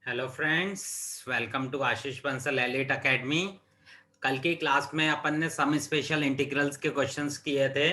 Hello friends, welcome to Ashish Bansal elite academy. कल की class में अपन ने सम स्पेशल इंटीग्रल्स के क्वेश्चंस किए थे।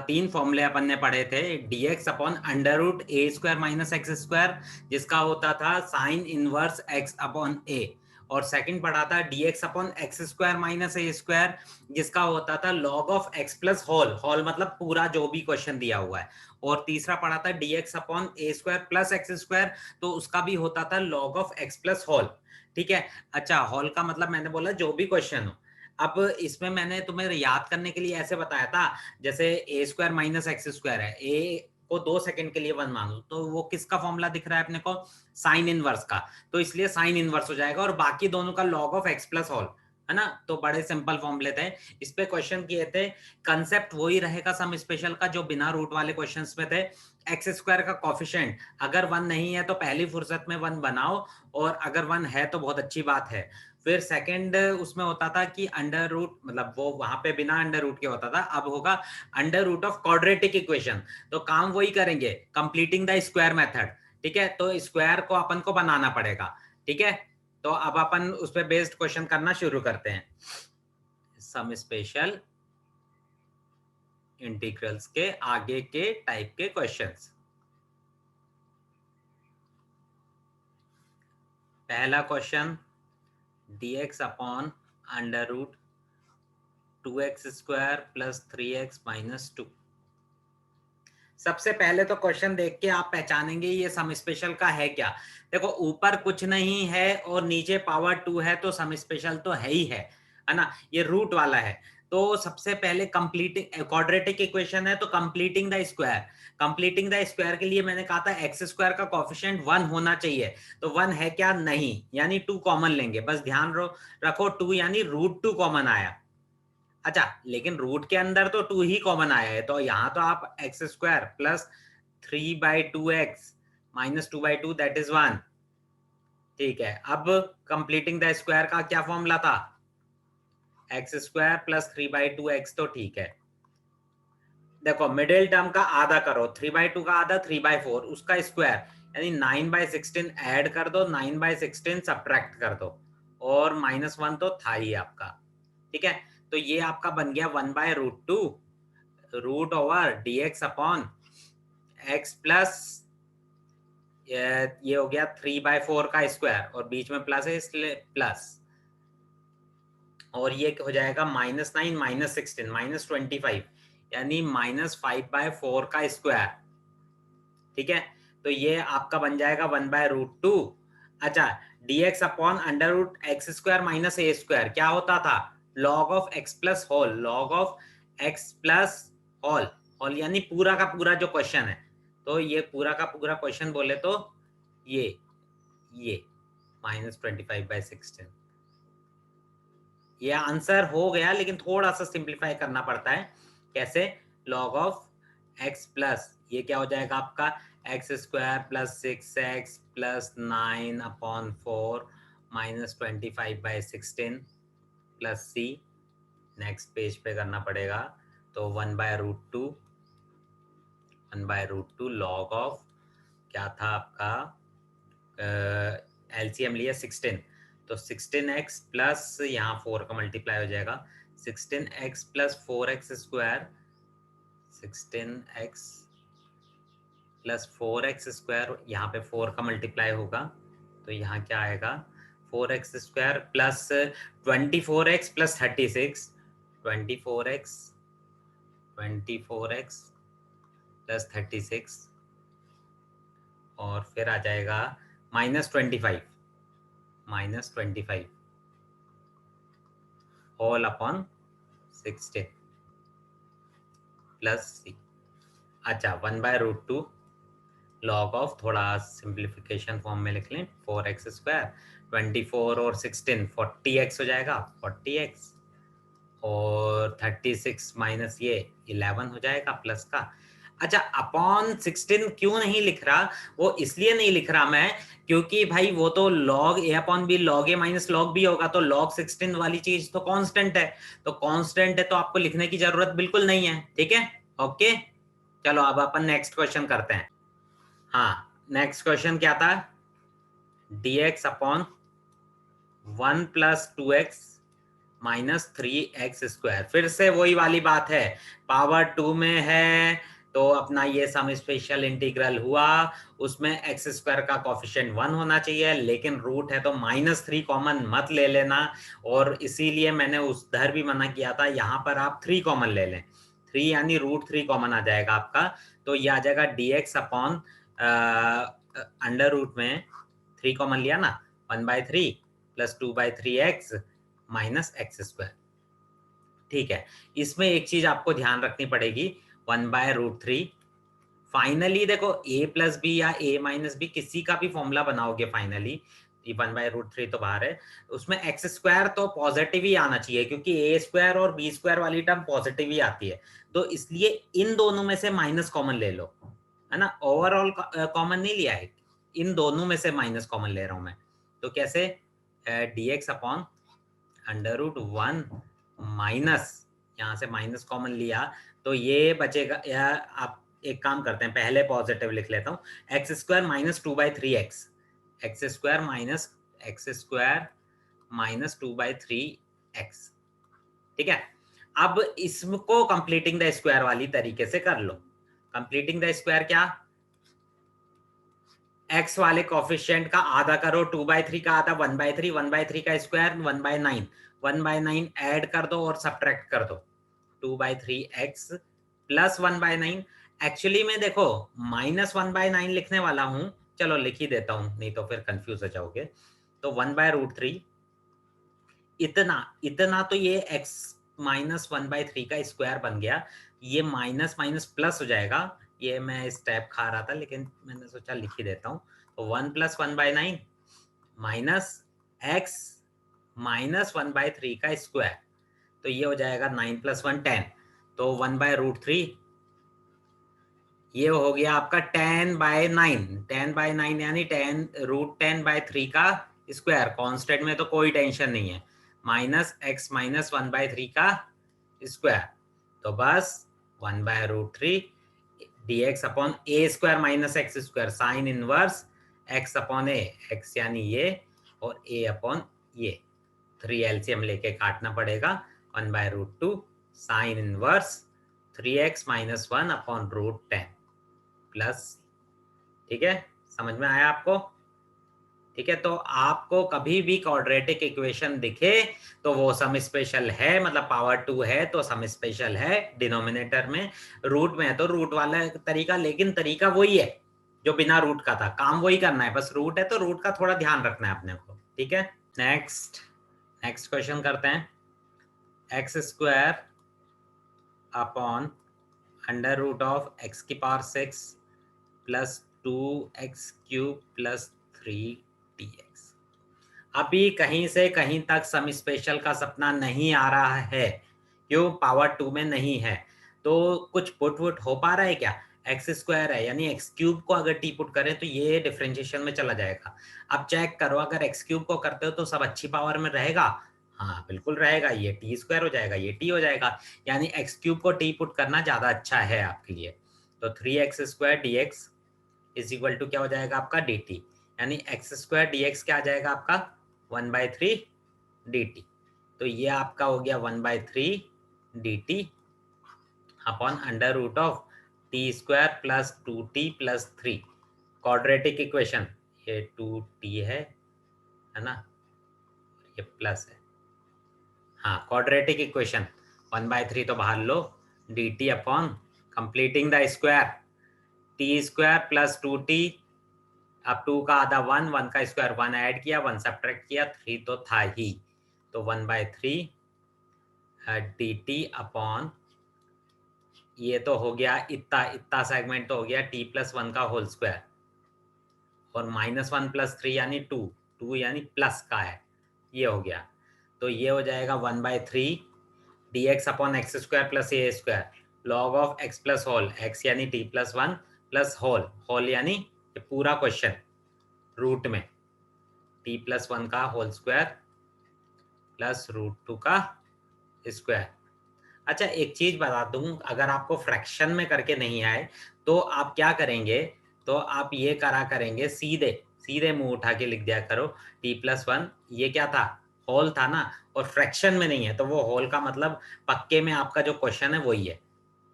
तीन फॉर्मूले अपन ने पढ़े थे। dx upon under root A square minus X square, जिसका होता था sine inverse x upon A. और सेकंड पढ़ा था dx upon X square minus A square, जिसका होता था log of x plus whole whole मतलब पूरा जो भी क्वेश्चन दिया हुआ है। और तीसरा पढ़ा था dx अपॉन ए स्क्वायर प्लस एक्स स्क्वायर, तो उसका भी होता था log of x plus whole. ठीक है। अच्छा, होल का मतलब मैंने बोला जो भी क्वेश्चन हो। अब इसमें मैंने तुम्हें याद करने के लिए ऐसे बताया था, जैसे ए स्क्वायर माइनस एक्स स्क्वायर है, ए को 2 सेकंड के लिए वन मानो, तो वो किसका फॉर्मूला दिख रहा है अपने को? साइन इनवर्स का। तो इसलिए साइन इनवर्स हो जाएगा, और बाकी दोनों का log of x plus whole, है ना। तो बड़े सिंपल फॉर्मूले थे, इस पे क्वेश्चन किए थे। कंसेप्ट वही रहेगा सम स्पेशल का जो बिना रूट वाले क्वेश्चंस में थे। एक्स स्क्वायर का कॉफिशिएंट अगर 1 नहीं है तो पहली फुर्सत में 1 बनाओ, और अगर 1 है तो बहुत अच्छी बात है। फिर सेकंड उसमें होता था कि अंडर रूट, मतलब वो वहां पे बिना अंडर रूट के होता था, अब होगा under root of quadratic equation. तो काम वही करेंगे, कंप्लीटिंग द स्क्वायर मेथड। ठीक है, तो स्क्वायर को अपन को बनाना पड़ेगा। ठीक है, तो अब अपन उस पर बेस्ड क्वेश्चन करना शुरू करते हैं, सम स्पेशल इंटीग्रल्स के आगे के टाइप के क्वेश्चंस। पहला question, dx upon under root 2x square plus 3x minus 2। सबसे पहले तो क्वेश्चन देख के आप पहचानेंगे ये सम स्पेशल का है क्या। देखो, ऊपर कुछ नहीं है और नीचे पावर 2 है, तो सम स्पेशल तो है ही है ना। ये रूट वाला है। तो सबसे पहले कंप्लीटिंग क्वाड्रेटिक इक्वेशन है, तो completing the square. Completing the square के लिए मैंने कहा था एक्स स्क्वायर का कोएफिशिएंट 1 होना चाहिए। तो 1 है क्या? नहीं, यानी 2 कॉमन लेंगे। बस ध्यान रखो 2 यानी रूट 2 कॉमन आया। अच्छा, लेकिन रूट के अंदर तो 2 ही कॉमन आया है, तो यहां तो आप x square plus 3/2x minus 2/2 that is 1। ठीक है, अब कंप्लीटिंग द स्क्वायर का क्या फॉर्मूला था? एक्स स्क्वायर प्लस 3/2x, तो ठीक है। देखो, मिडिल टर्म का आधा करो, 3/2 का आधा 3/4, उसका स्क्वायर यानी 9/16 ऐड कर दो, 9/16 सब्ट्रैक्ट कर दो, और -1 तो था ही आपका। ठीक है, तो ये आपका बन गया 1/√2 root over dx upon x plus, ये हो गया 3/4 का स्क्वायर, और बीच में प्लस है इसलिए प्लस, और ये हो जाएगा -9 -16 -25, यानी -5/4 का स्क्वायर। ठीक है, तो ये आपका बन जाएगा 1/√2। अच्छा, dx upon under root X square minus A square क्या होता था? Log of x plus whole, log of x plus whole whole, यानी पूरा का पूरा जो क्वेश्चन है। तो ये पूरा का पूरा क्वेश्चन बोले तो ये -25/16, ये आंसर हो गया, लेकिन थोड़ा सा सिंप्लीफाई करना पड़ता है। कैसे? लॉग ऑफ एक्स प्लस, ये क्या हो जाएगा आपका? X square plus 6x plus 9/4 -25/16 plus c। Next page पे करना पड़ेगा, तो 1/√2 लॉग ऑफ, क्या था आपका? एलसीएम लिया 16, तो 16x प्लस यहाँ 4 का मल्टीप्लाई हो जाएगा, 16x plus 4x square, 16x plus 4x square, यहाँ पे 4 का मल्टीप्लाई होगा, तो यहाँ क्या आएगा? 4x square plus 24x plus 36, 24x plus 36, और फिर आ जाएगा -25 होल अपॉन 16 प्लस सी। अच्छा, 1/√2 लॉग ऑफ, थोड़ा सिंप्लीफिकेशन फॉर्म में लिख लें, 4x स्क्वायर 24 और 16 40x हो जाएगा, 40x, और 36 माइनस ये 11 हो जाएगा प्लस का। अच्छा, अपॉन 16 क्यों नहीं लिख रहा? वो इसलिए नहीं लिख रहा मैं, क्योंकि भाई वो तो log a upon b log a minus log b होगा, तो log 16 वाली चीज तो कांस्टेंट है, तो कांस्टेंट है तो आपको लिखने की जरूरत बिल्कुल नहीं है। ठीक है, ओके। चलो अब अपन नेक्स्ट क्वेश्चन करते हैं। हाँ, नेक्स्ट क्वेश्चन क्या था? dx upon 1 plus 2x minus 3x²। फिर से वही वाली बात है, पावर 2 में है तो अपना ये सम स्पेशल इंटीग्रल हुआ, उसमें x² का कोफिशिएंट 1 होना चाहिए, लेकिन रूट है तो -3 कॉमन मत ले लेना, और इसीलिए मैंने उधर भी मना किया था, यहाँ पर आप 3 कॉमन ले लें, 3 यानी √3 कॉमन आ जाएगा आपका, तो ये आ जाएगा dx अपॉन अंडर रूट में 3 कॉमन लिया ना, 1/3 प्लस 2/3x माइनस x²। ठीक है, इसमें एक चीज आपको ध्यान रखनी पड़ेगी, 1/√3। फाइनली देखो a प्लस बी या a माइनस बी किसी का भी फॉर्मूला बनाओगे, फाइनली 1/√3 तो बाहर है, उसमें x² तो पॉजिटिव ही आना चाहिए, क्योंकि a² और b² वाली टर्म पॉजिटिव ही आती है, तो इसलिए इन दोनों में से माइनस कॉमन ले लो, है ना, ओवरऑल कॉमन नहीं लिया है, इन दोनों में से माइनस कॉमन ले रहा हूं मैं, तो कैसे, dx अपॉन √1 माइनस, यहाँ से माइनस कॉमन लिया तो ये बचेगा, या आप एक काम करते हैं, पहले पॉजिटिव लिख लेता हूँ, x² minus 2/3x, x² minus 2/3x। ठीक है, अब इसको कंप्लीटिंग द स्क्वायर वाली तरीके से कर लो। कंप्लीटिंग द स्क्वायर क्या, x वाले कोफिशिएंट का आधा करो, 2/3 का आधा 1/3, 1/3 का स्क्वायर 1/9, 1/9 ऐड कर दो और सब्ट्रैक्ट कर दो, 2/3x प्लस 1/9। एक्चुअली में देखो -1/9 लिखने वाला हूं, चलो लिख ही देता हूं, नहीं तो फिर कंफ्यूज हो जाओगे, तो 1/√3 इतना इतना, तो ये x माइनस 1/3 का स्क्वायर बन गया, ये माइनस माइनस प्लस हो जाएगा, ये मैं स्टेप खा रहा था लेकिन मैंने सोचा लिख ही देता हूँ, तो 1 प्लस 1/9 माइनस x माइनस 1/3 का स्क्वायर, तो ये हो जाएगा 9 प्लस 1 10, तो 1/√3 ये हो गया आपका 10/9, 10/9 यानी 10√10/3 का स्क्वायर, कांस्टेंट में तो कोई टेंशन नहीं है, माइनस x माइनस 1/3 का स्क्वायर, तो बस 1/√3 dx upon a² minus x², sign inverse x upon a, x यानी ये और a अपॉन ये, 3 एलसीएम लेके काटना पड़ेगा, 1/√2 sine inverse 3x minus 1 upon √10 plus. ठीक है, समझ में आया आपको? ठीक है, तो आपको कभी भी क्वाड्रेटिक इक्वेशन दिखे तो वो सम स्पेशल है, मतलब पावर 2 है तो सम स्पेशल है, डिनोमिनेटर में, रूट में है तो रूट वाला तरीका, लेकिन तरीका वही है जो बिना रूट का था, काम वही करना है, बस रूट है तो रूट का थोड़ा ध्यान रखना है अपने को। ठीक है, नेक्स्ट क्वेश्चन करते हैं, x² upon √(x⁶ plus 2x³ plus 3dx। अभी कहीं से कहीं तक सम स्पेशल का सपना नहीं आ रहा है, क्यों, पावर 2 में नहीं है, तो कुछ पुट वुट हो पा रहा है क्या, x² है यानी x³ को अगर t पुट करें तो ये डिफरेंशिएशन में चला जाएगा। अब चेक करो, अगर x³ को करते हो तो सब अच्छी पावर में रहेगा, हाँ बिल्कुल रहेगा, ये t² हो जाएगा, ये t हो जाएगा, यानी x³ को t पुट करना ज्यादा अच्छा है आपके लिए, तो 3x² dx is equal to क्या हो जाएगा आपका dt, यानी x² dx क्या आ जाएगा आपका 1/3 dt, तो ये आपका हो गया 1/3 dt upon √(t² plus 2t plus 3, quadratic equation, ये 2t है ना, ये प्लस है, हाँ क्वाड्रेटिक इक्वेशन, 1/3 तो बाहर लो, dt upon completing the square, t² plus 2t, अब 2 का आधा 1, 1 का स्क्वायर 1 ऐड किया, 1 सब्ट्रैक्ट किया, 3 तो था ही, तो 1/3 dt अपॉन, ये तो हो गया इतना इतना सेगमेंट तो हो गया t प्लस 1 का होल स्क्वायर, और -1 प्लस 3 यानी 2 यानी प्लस का है, ये हो गया, तो ये हो जाएगा 1/3 dx upon x² plus a² log of x plus whole, x यानी t प्लस 1 प्लस होल यानी ये पूरा क्वेश्चन रूट में t प्लस 1 का होल स्क्वायर प्लस √2 का स्क्वायर। अच्छा एक चीज बता दूं, अगर आपको फ्रैक्शन में करके नहीं आए तो आप क्या करेंगे, तो आप ये करा करेंगे, सीधे सीधे मुंह उठा के लिख दिया करो t+1, ये क्या था, होल था ना, और फ्रैक्शन में नहीं है, तो वो होल का मतलब पक्के में आपका जो क्वेश्चन है वही है,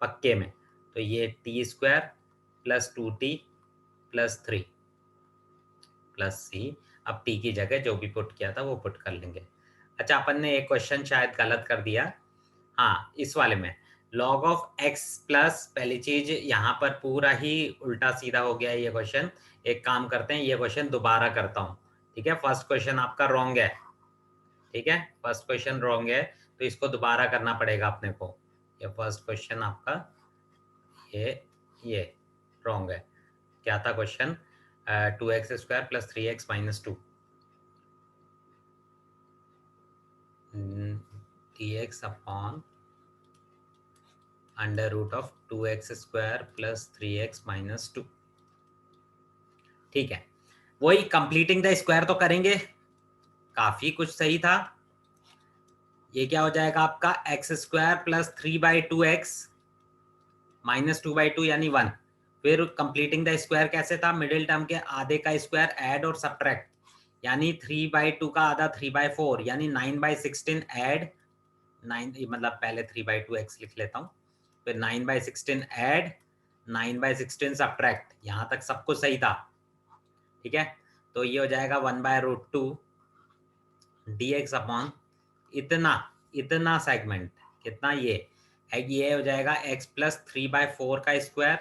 पक्के में। तो ये t² + 2t + 3 + c, अब t की जगह जो भी पुट किया था वो पुट कर लेंगे। अच्छा, अपन ने एक क्वेश्चन शायद गलत कर दिया, हाँ इस वाले में log ऑफ x प्लस, पहली चीज यहाँ पर पूरा ही उल्टा सीधा हो गया ये क्वेश्चन। एक काम करते हैं, ये क्वेश्चन दोबारा करता हूँ, ठीक है। फर्स्ट क्वेश्चन आपका रॉन्ग है, ठीक है, फर्स्ट क्वेश्चन रॉन्ग है, तो इसको दोबारा करना पड़ेगा अपने को। ये फर्स्ट क्वेश्चन आपका ये रॉन्ग है। क्या था question, 2x² + 3x - 2 dx upon √of 2x² + 3x - 2, ठीक है। वही कंप्लीटिंग द स्क्वायर तो करेंगे, काफी कुछ सही था। ये क्या हो जाएगा आपका x² + 3/2x - 2/2 यानी 1। फिर कंप्लीटिंग द स्क्वायर कैसे था, मिडिल टर्म के आधे का स्क्वायर ऐड और सब्ट्रैक्ट, यानी 3/2 का आधा 3/4 यानी 9/16 ऐड 9, मतलब पहले 3/2x लिख लेता हूँ, फिर 9/16 ऐड 9/16 सब्ट्रैक्ट, यहाँ तक सब कुछ सही था, ठीक है। तो ये हो जाएगा 1/√2 dx अपॉन इतना इतना सेगमेंट, कितना ये हो जाएगा x + 3/4 का स्क्वायर,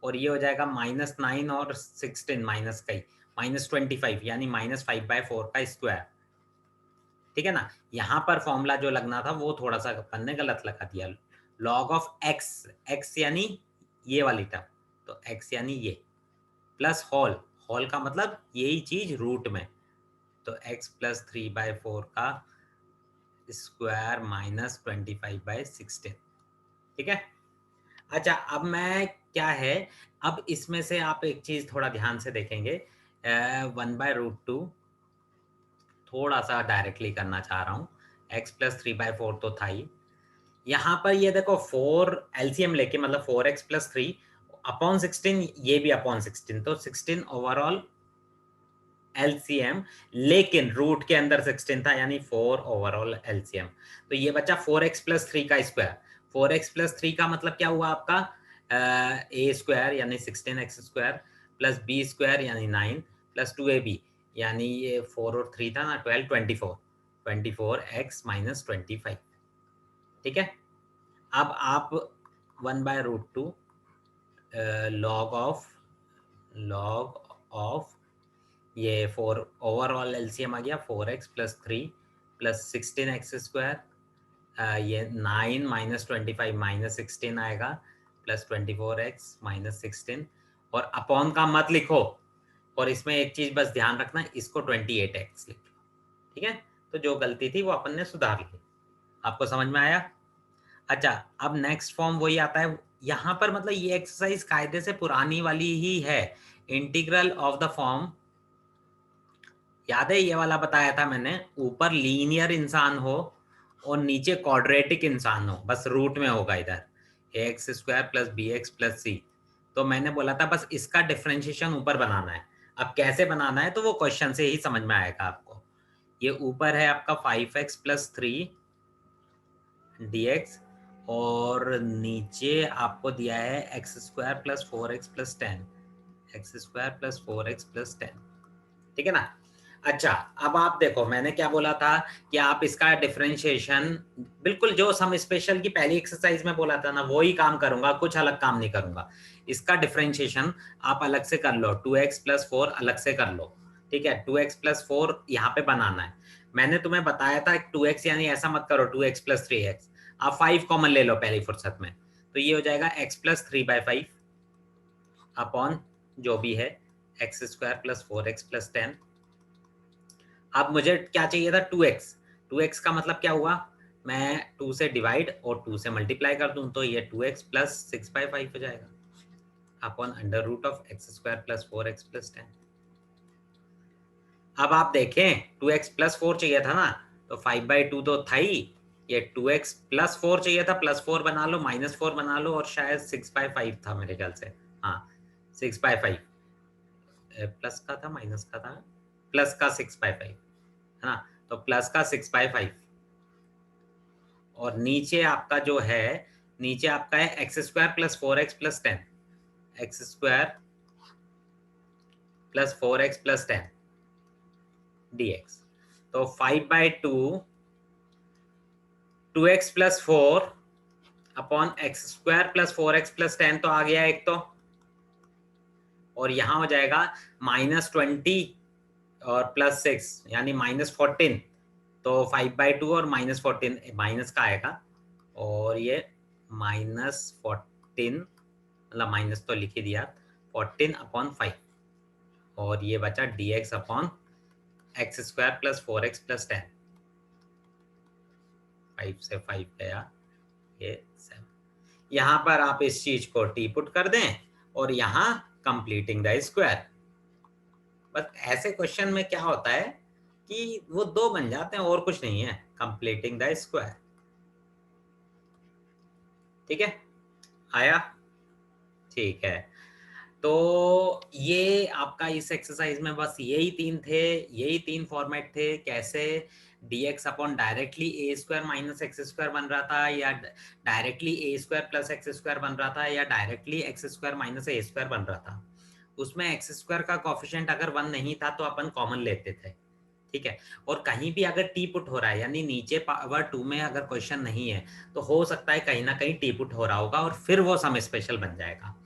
और ये हो जाएगा -9 और 16 माइनस का ही -25 यानी -5/4 का स्क्वायर, ठीक है ना। यहाँ पर फॉर्मूला जो लगना था वो थोड़ा सा अपन ने गलत लगा दिया। log ऑफ x यानी ये वाली टर्म, तो x यानी ये, प्लस होल का मतलब यही चीज रूट में, तो x + 3/4 का स्क्वायर -25/16, ठीक है। अच्छा, अब मैं क्या है, अब इसमें से आप एक चीज थोड़ा ध्यान से देखेंगे, 1/√2 थोड़ा सा डायरेक्टली करना चाह रहा हूँ, x + 3/4 तो था ही, यहाँ पर ये देखो 4 एलसीएम लेके, मतलब 4x + 3 अपॉन 16, ये भी अपॉन 16, तो 16 ओवरऑल एलसीएम, लेकिन रूट के अंदर 16 था यानी 4 ओवरऑल एलसीएम। तो ये बचा 4x + 3 का स्क्वायर, 4x + 3 का मतलब क्या हुआ आपका, a² यानी 16x² + b² यानी 9 + 2ab यानी ये 4 और 3 था ना 12, 24x - 25, ठीक है। अब आप 1/√2 log ऑफ ये 4 ओवरऑल एलसीएम आ गया, 4x + 3 + 16x², ये 9 - 25 - 16 आएगा, प्लस 24x - 16, और अपॉन का मत लिखो, और इसमें एक चीज बस ध्यान रखना, इसको 28x लिख लो, ठीक है। तो जो गलती थी वो अपन ने सुधार ली, आपको समझ में आया। अच्छा, अब नेक्स्ट फॉर्म वही आता है, यहाँ पर मतलब ये एक्सरसाइज कायदे से पुरानी वाली ही है, इंटीग्रल ऑफ द फॉर्म, याद है ये वाला बताया था मैंने, ऊपर लीनियर इंसान हो और नीचे क्वाड्रेटिक इंसान हो, बस रूट में होगा इधर x² + bx + c, तो मैंने बोला था बस इसका डिफरेंशिएशन ऊपर बनाना है। अब कैसे बनाना है तो वो क्वेश्चन से ही समझ में आएगा आपको। ये ऊपर है आपका 5x + 3 dx, और नीचे आपको दिया है x² + 4x + 10, x² + 4x + 10, ठीक है ना। अच्छा, अब आप देखो मैंने क्या बोला था कि आप इसका डिफरेंशिएशन बिल्कुल जो सम स्पेशल की पहली एक्सरसाइज में बोला था ना, वो ही काम करूंगा, कुछ अलग काम नहीं करूंगा। इसका डिफरेंशिएशन आप अलग से कर लो, 2x + 4 अलग से कर लो, ठीक है। 2x + 4 यहाँ पे बनाना है, मैंने तुम्हें बताया था 2x यानी ऐसा मत करो 2x + 3x, आप 5 कॉमन ले लो पहली फुर्सत में, तो ये हो जाएगा x + 3/5 अपॉन जो भी है x² + 4x + 10। अब मुझे क्या चाहिए था, 2x, 2x का मतलब क्या हुआ, मैं 2 से डिवाइड और 2 से मल्टीप्लाई कर दूं, तो ये 2x + 6/5 हो जाएगा अपॉन √of x² + 4x + 10। अब आप देखें 2x + 4 चाहिए था ना, तो 5/2 तो था ही, ये 2x + 4 चाहिए था, +4 बना लो, -4 बना लो, और शायद 6/5 था मेरे ख्याल से, हाँ 6/5, प्लस का था माइनस का था, प्लस का 6/5 है ना, तो प्लस का 6/5 और नीचे आपका जो है, नीचे आपका है x square plus 4x plus 10, x square plus 4x plus 10 dx। तो 5/2 2x plus 4 upon X square plus 4x plus 10 तो आ गया एक तो, और यहां हो जाएगा -20 और प्लस 6 यानी -14, तो 5/2 और -14 माइनस का आएगा, और ये -14 मतलब माइनस तो लिख ही दिया, 14/5 और ये बचा dx upon X square plus 4x plus 10, 5 से 5 गया, ये 7। यहाँ पर आप इस चीज को टी पुट कर दें और यहाँ कंप्लीटिंग द स्क्वायर। बस ऐसे क्वेश्चन में क्या होता है कि वो दो बन जाते हैं और कुछ नहीं है, कंप्लीटिंग द स्क्वायर। ठीक है, आया? ठीक है, तो ये आपका इस एक्सरसाइज में बस यही तीन थे, यही तीन फॉर्मेट थे, कैसे dx अपॉन डायरेक्टली ए स्क्वायर माइनस एक्स स्क्वायर बन रहा था, या डायरेक्टली ए स्क्वायर प्लस एक्स स्क्वायर बन रहा था, या directly x square minus A square बन रहा था। उसमें एक्स स्क्वायर का कोफिशिएंट अगर 1 नहीं था तो अपन कॉमन लेते थे। ठीक है, और कहीं भी अगर टी पुट हो रहा है यानी नीचे पावर 2 में अगर क्वेश्चन नहीं है तो हो सकता है कहीं ना कहीं टी पुट हो रहा होगा और फिर वो सम स्पेशल बन जाएगा।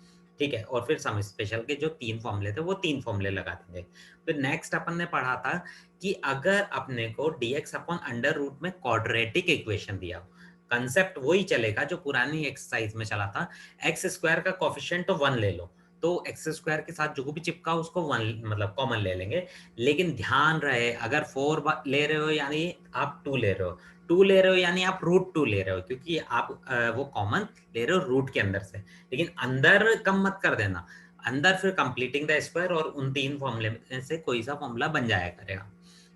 ठीक है, और फिर सम स्पेशल के जो तीन फॉर्मूले थे वो तीन फॉर्मूले लगा देंगे। फिर नेक्स्ट अपन ने पढ़ा था कि अगर अपने को dx अपॉन अंडर रूट में क्वाड्रेटिक इक्वेशन दिया हो, कंसेप्ट वही चलेगा जो पुरानी एक्सरसाइज में चला था, एक्स स्क्वायर का कोफिशिएंट तो 1 ले लो, तो एक्स स्क्वायर के साथ जो भी चिपका उसको 1 मतलब कॉमन ले लेंगे। लेकिन ध्यान रहे अगर 4 ले रहे हो यानी आप 2 ले रहे हो, 2 ले रहे हो यानी आप √2 ले रहे हो, क्योंकि आप वो कॉमन ले रहे हो रूट के अंदर से, लेकिन अंदर कम मत कर देना, अंदर फिर कंप्लीटिंग द स्क्वायर और उन तीन फॉर्मूले में से कोई सा फॉर्मूला बन जाया करेगा।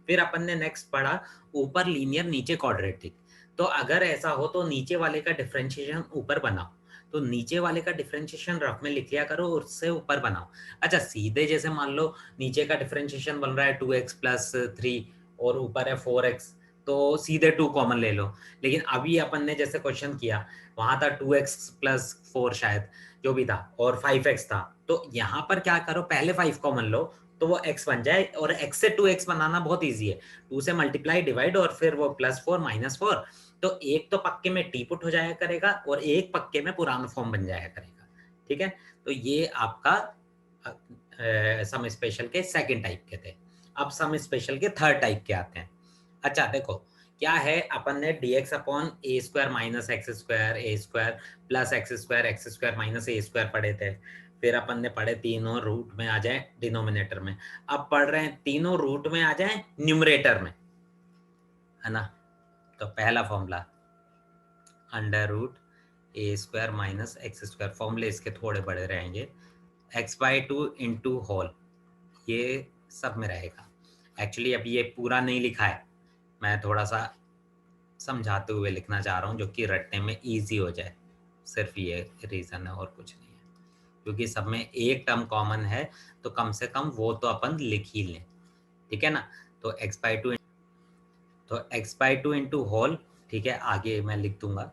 फिर अपन ने नेक्स्ट पढ़ा ऊपर लीनियर नीचे क्वाड्रेटिक। तो अगर ऐसा हो तो नीचे वाले का डिफरेंशिएशन ऊपर बनाओ, तो नीचे वाले का डिफरेंशिएशन रफ में लिख लिया करो और उससे ऊपर बनाओ। अच्छा, सीधे जैसे मान लो नीचे का डिफरेंशिएशन बन रहा है 2x प्लस 3 और ऊपर है 4x, तो सीधे 2 कॉमन ले लो। लेकिन अभी अपन ने जैसे क्वेश्चन किया वहां था 2x प्लस 4 शायद जो भी था और 5x था, तो यहाँ पर क्या करो पहले 5 कॉमन लो तो वो x बन जाए, और x से 2x बनाना बहुत ईजी है, 2 से मल्टीप्लाई डिवाइड और फिर वो +4 -4, तो एक तो पक्के में टी पुट हो जाया करेगा और एक पक्के में पुराना फॉर्म बन जाया करेगा। ठीक है, तो ये आपका सम स्पेशल के सेकंड टाइप के थे। अब सम स्पेशल के थर्ड टाइप के आते हैं। अच्छा देखो क्या है, अपन ने dx upon A square minus X square A square plus x square minus A square पढ़े थे। फिर अपन ने पढ़े तीनों रूट में आ जाए डिनोमिनेटर में। अब पढ़ रहे हैं तीनों रूट में आ जाए न्यूमरेटर में, है ना। तो पहला formula √a square minus X square, फॉर्मूले इसके थोड़े बड़े रहेंगे, x/2 इंटू होल, ये सब में रहेगा। एक्चुअली अभी ये पूरा नहीं लिखा है, मैं थोड़ा सा समझाते हुए लिखना चाह रहा हूँ जो कि रटने में इजी हो जाए, सिर्फ ये रीज़न है और कुछ नहीं है, क्योंकि सब में एक टर्म कॉमन है तो कम से कम वो तो अपन लिख ही लें। ठीक है ना, तो x/2 इंटू होल, ठीक है, आगे मैं लिख दूंगा।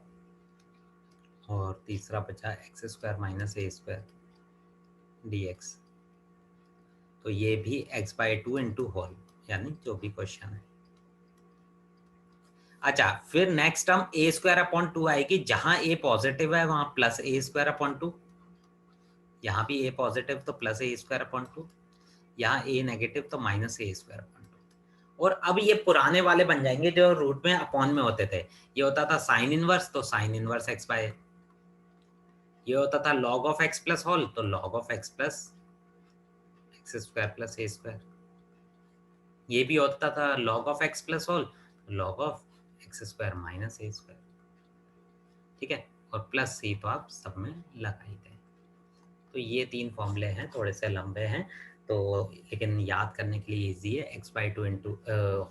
और तीसरा बचा x square minus A square dx, तो ये भी x/2 इंटू होल, यानी जो भी क्वेश्चन है। अच्छा, फिर नेक्स्ट टर्म ए स्क्वायर अपॉन 2 आएगी, जहां ए पॉजिटिव है वहां प्लस ए स्क्वायर अपॉन 2, यहाँ भी ए पॉजिटिव तो प्लस ए स्क्वायर अपॉन 2, यहाँ ए नेगेटिव तो माइनस ए स्क्वायर अपॉन 2। और अब ये पुराने वाले बन जाएंगे जो रूट में अपॉन में होते थे, ये होता था साइन इनवर्स, तो साइन इनवर्स एक्स बाय, ये होता था log of x plus whole, तो log of x plus x square plus A square, ये भी होता था log of x plus whole, log of X square minus A square. ठीक है, और प्लस सी तो आप सब में लगा ही थे। तो ये तीन फॉर्मूले हैं, थोड़े से लंबे हैं तो, लेकिन याद करने के लिए इजी है, x/2 इंटू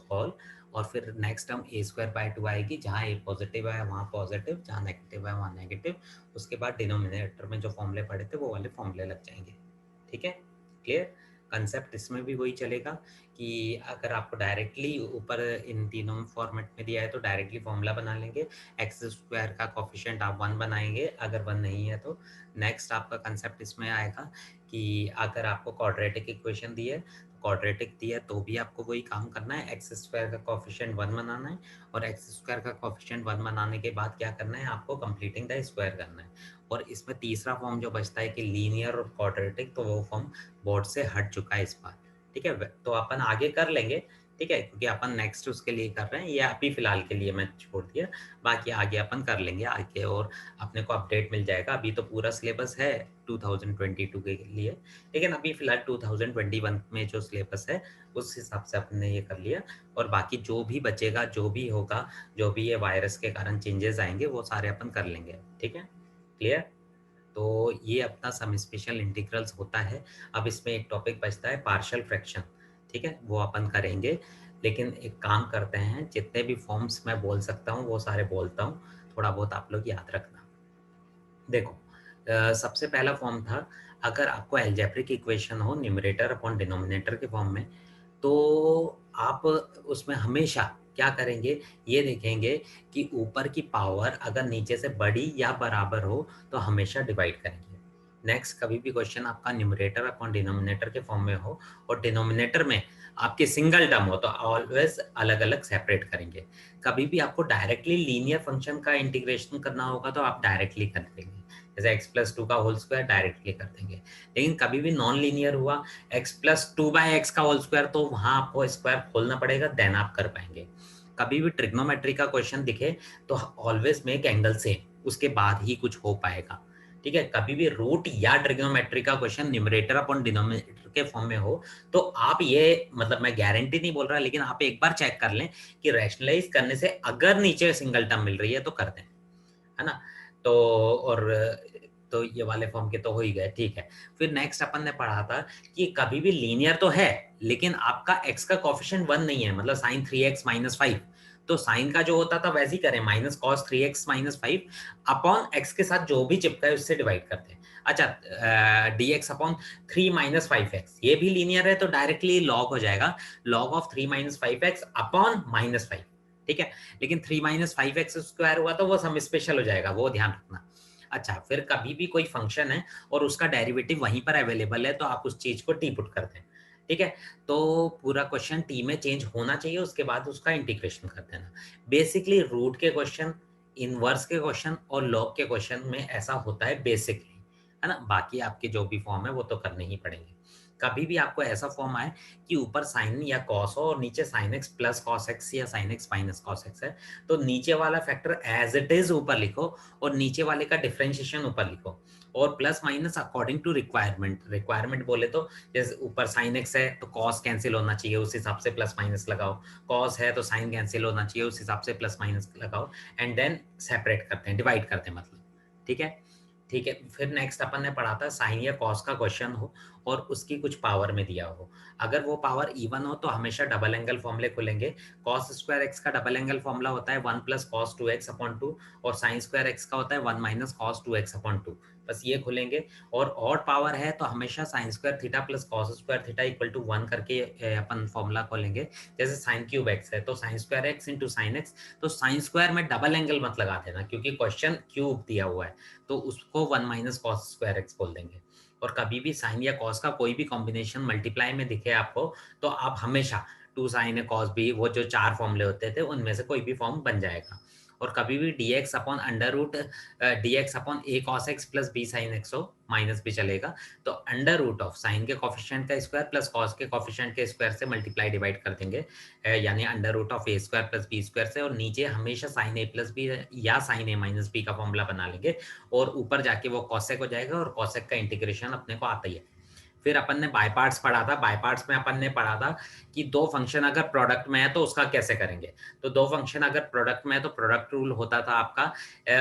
होल, और फिर नेक्स्ट टर्म a²/2 आएगी, जहाँ a पॉजिटिव है वहाँ पॉजिटिव, जहाँ नेगेटिव है वहाँ नेगेटिव, उसके बाद डिनोमिनेटर में जो फॉर्मूले पढ़े थे वो वाले फॉर्मूले लग जाएंगे। ठीक है, क्लियर। कंसेप्ट इसमें भी वही चलेगा कि अगर आपको डायरेक्टली ऊपर इन तीनों फॉर्मेट में दिया है तो डायरेक्टली फॉर्मूला बना लेंगे, एक्स स्क्वायर का कोफिशिएंट आप 1 बनाएंगे, अगर 1 नहीं है तो नेक्स्ट आपका कंसेप्ट इसमें आएगा कि अगर आपको क्वाड्रेटिक इक्वेशन दी है, क्वाड्रेटिक दी है तो भी आपको वही काम करना है, एक्स स्क्वायर का कोफिशिएंट 1 बनाना है और एक्स स्क्वायर का कोफिशिएंट 1 बनाने के बाद क्या करना है, आपको कंप्लीटिंग द स्क्वायर करना है। और इसमें तीसरा फॉर्म जो बचता है कि लीनियर और क्वाड्रेटिक, तो वो फॉर्म बोर्ड से हट चुका है इस बार, ठीक है। तो अपन आगे कर लेंगे, ठीक है, क्योंकि अपन नेक्स्ट उसके लिए कर रहे हैं, ये अभी फिलहाल के लिए मैं छोड़ दिया, बाकी आगे अपन कर लेंगे आगे और अपने को अपडेट मिल जाएगा। अभी तो पूरा सिलेबस है 2022 के लिए, लेकिन अभी फिलहाल 2021 में जो सिलेबस है उस हिसाब से अपन ने ये कर लिया, और बाकी जो भी बचेगा, जो भी होगा, जो भी ये वायरस के कारण चेंजेस आएंगे वो सारे अपन कर लेंगे, ठीक है, क्लियर। तो ये अपना सम स्पेशल इंटीग्रल्स होता है। अब इसमें एक टॉपिक बचता है पार्शियल फ्रैक्शन, ठीक है, वो अपन करेंगे। लेकिन एक काम करते हैं, जितने भी फॉर्म्स मैं बोल सकता हूँ वो सारे बोलता हूँ, थोड़ा बहुत आप लोग याद रखना। देखो, सबसे पहला फॉर्म था, अगर आपको एल्जेब्रिक इक्वेशन हो न्यूमरेटर अपॉन डिनोमिनेटर के फॉर्म में, तो आप उसमें हमेशा क्या करेंगे, ये देखेंगे कि ऊपर की पावर अगर नीचे से बड़ी या बराबर हो तो हमेशा डिवाइड करेंगे। नेक्स्ट, कभी भी क्वेश्चन आपका न्यूमरेटर अपॉन डिनोमिनेटर के फॉर्म में हो और डिनोमिनेटर में आपके सिंगल टर्म हो तो ऑलवेज अलग अलग सेपरेट करेंगे। कभी भी आपको डायरेक्टली लीनियर फंक्शन का इंटीग्रेशन करना होगा तो आप डायरेक्टली कर देंगे, जैसे एक्स प्लस टू का होल स्क्वायर डायरेक्टली कर देंगे। लेकिन कभी भी नॉन लीनियर हुआ x plus two by x का होल स्क्वायर, तो वहां आपको स्क्वायर खोलना पड़ेगा, देन आप कर पाएंगे। कभी भी ट्रिग्नोमेट्री का क्वेश्चन दिखे तो ऑलवेज मेक एंगल सेम, उसके बाद ही कुछ हो पाएगा, ठीक है। कभी भी रूट या ट्रिग्नोमेट्री का क्वेश्चन न्यूमरेटर अपॉन डिनोमिनेटर के फॉर्म में हो तो आप ये, मतलब मैं गारंटी नहीं बोल रहा, लेकिन आप एक बार चेक कर लें कि रैशनलाइज करने से अगर नीचे सिंगल टर्म मिल रही है तो कर दें, है ना। तो और तो ये वाले फॉर्म के तो हो ही गए, ठीक है। फिर नेक्स्ट अपन ने पढ़ा था कि कभी भी लीनियर तो है लेकिन आपका x का कोफिशिएंट 1 नहीं है, मतलब sin 3x माइनस 5, तो साइन का जो होता था वैसे ही करें, minus cos 3x minus 5 upon x के साथ जो भी चिपका है उससे डिवाइड करते हैं। अच्छा, dx अपॉन 3 माइनस 5x, ये भी लीनियर है तो डायरेक्टली लॉग हो जाएगा, log of 3 minus 5x upon minus 5, ठीक है। लेकिन 3 माइनस 5x स्क्वायर हुआ तो वो सम स्पेशल हो जाएगा, वो ध्यान रखना। अच्छा, फिर कभी भी कोई फंक्शन है और उसका डेरिवेटिव वहीं पर अवेलेबल है तो आप उस चीज को टी पुट कर दें, ठीक है। तो पूरा क्वेश्चन टी में चेंज होना चाहिए, उसके बाद उसका इंटीग्रेशन कर देना। बेसिकली रूट के क्वेश्चन, इनवर्स के क्वेश्चन और लॉग के क्वेश्चन में ऐसा होता है बेसिकली, है ना। बाकी आपके जो भी फॉर्म है वो तो करने ही पड़ेंगे। कभी भी आपको ऐसा फॉर्म आए कि ऊपर साइन या कॉस हो और नीचे sine X plus cos X या sine X minus cos X है, तो नीचे वाला फैक्टर एज इट इज ऊपर लिखो और नीचे वाले का डिफरेंशिएशन ऊपर लिखो, और plus minus according to requirement. Requirement बोले तो जैसे ऊपर साइन एक्स है तो कॉस कैंसिल होना चाहिए, उस हिसाब से प्लस माइनस लगाओ, कॉस है तो साइन कैंसिल होना चाहिए, उस हिसाब से प्लस माइनस लगाओ, एंड देन सेपरेट करते हैं, डिवाइड करते हैं मतलब, ठीक है। ठीक है, फिर नेक्स्ट अपन ने पढ़ा था साइन या कॉस का क्वेश्चन हो और उसकी कुछ पावर में दिया हो, अगर वो पावर इवन हो तो हमेशा डबल एंगल फॉर्मूले खुलेंगे। कॉस स्क्वायर एक्स का डबल एंगल फॉर्मूला होता है 1 प्लस कॉस 2x अपॉन 2, और साइन स्क्वायर एक्स का होता है 1 माइनस कॉस 2x अपॉन 2, बस ये खुलेंगे। और ऑड पावर है तो हमेशा sine square theta plus cos square theta equal to 1 करके अपन फॉर्मूला खोलेंगे। जैसे साइन क्यूब एक्स है तो sine square x into sine x, तो साइन स्क्वायर में डबल एंगल मत लगा देना क्योंकि क्वेश्चन क्यूब दिया हुआ है, तो उसको 1 माइनस कॉस स्क्वायर एक्स बोल देंगे। और कभी भी साइन या कॉस का कोई भी कॉम्बिनेशन मल्टीप्लाई में दिखे आपको तो आप हमेशा 2 साइन या कॉस भी, वो जो 4 फॉर्मूले होते थे उनमें से कोई भी फॉर्म बन जाएगा। और कभी भी dx upon under root dx upon a cos x plus b sin x हो, माइनस भी चलेगा, तो अंडर रूट ऑफ साइन के कॉफिशिएंट का स्क्वायर प्लस कॉस के कॉफिशिएंट के स्क्वायर से मल्टीप्लाई डिवाइड कर देंगे, यानी under root of a square plus b square से, और नीचे हमेशा साइन a प्लस बी या साइन a माइनस बी का फॉर्मूला बना लेंगे, और ऊपर जाके वो कॉसेक हो जाएगा, और कॉसेक का इंटीग्रेशन अपने को आता ही है। फिर अपन ने बाय पार्ट्स पढ़ा था, बाय पार्ट्स में अपन ने पढ़ा था कि दो फंक्शन अगर प्रोडक्ट में है तो उसका कैसे करेंगे। तो दो फंक्शन अगर प्रोडक्ट में है तो प्रोडक्ट रूल होता था आपका,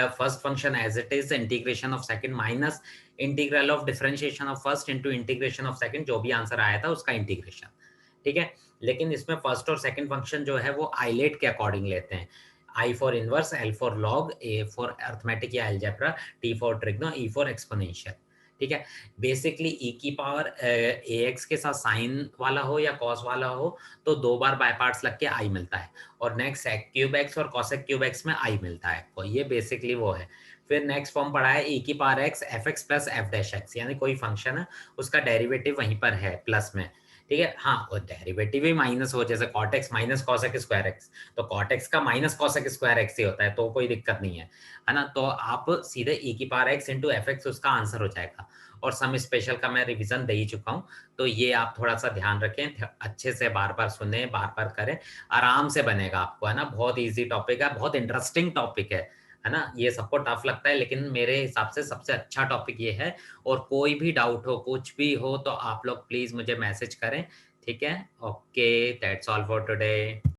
first function as it is integration of second minus integral of differentiation of first into integration of second, जो भी आंसर आया था उसका इंटीग्रेशन, ठीक है। लेकिन इसमें फर्स्ट और सेकंड फंक्शन जो है वो आइलेट के अकॉर्डिंग लेते हैं, I for inverse, L for log, A for arithmetic या algebra, T for trigno, E for exponential, ठीक है। बेसिकली ई की पावर ए एक्स के साथ साइन वाला हो या कॉस वाला हो तो 2 बार बाय पार्ट्स लग के आई मिलता है, और नेक्स्ट सेक क्यूब एक्स और कॉसेक क्यूब एक्स में आई मिलता है, तो ये बेसिकली वो है। फिर नेक्स्ट फॉर्म पढ़ा है ई की power x F x plus F dash x, यानी कोई फंक्शन है उसका डेरिवेटिव वहीं पर है प्लस में, ठीक है। हाँ, और डेरिवेटिव ही माइनस हो, जैसे cot x minus cosec square x, तो कॉट एक्स का माइनस कॉसेक स्क्वायर एक्स ही होता है, तो कोई दिक्कत नहीं है ना। तो आप सीधे ई की power x into F x उसका आंसर हो जाएगा। और सम स्पेशल का मैं रिवीजन दे ही चुका हूँ, तो ये आप थोड़ा सा ध्यान रखें, अच्छे से बार बार सुने, बार बार करें, आराम से बनेगा आपको, है ना। बहुत इजी टॉपिक है, बहुत इंटरेस्टिंग टॉपिक है ना। ये सबको टफ लगता है, लेकिन मेरे हिसाब से सबसे अच्छा टॉपिक ये है। और कोई भी डाउट हो, कुछ भी हो, तो आप लोग प्लीज मुझे मैसेज करें, ठीक है। Okay, that's all for today.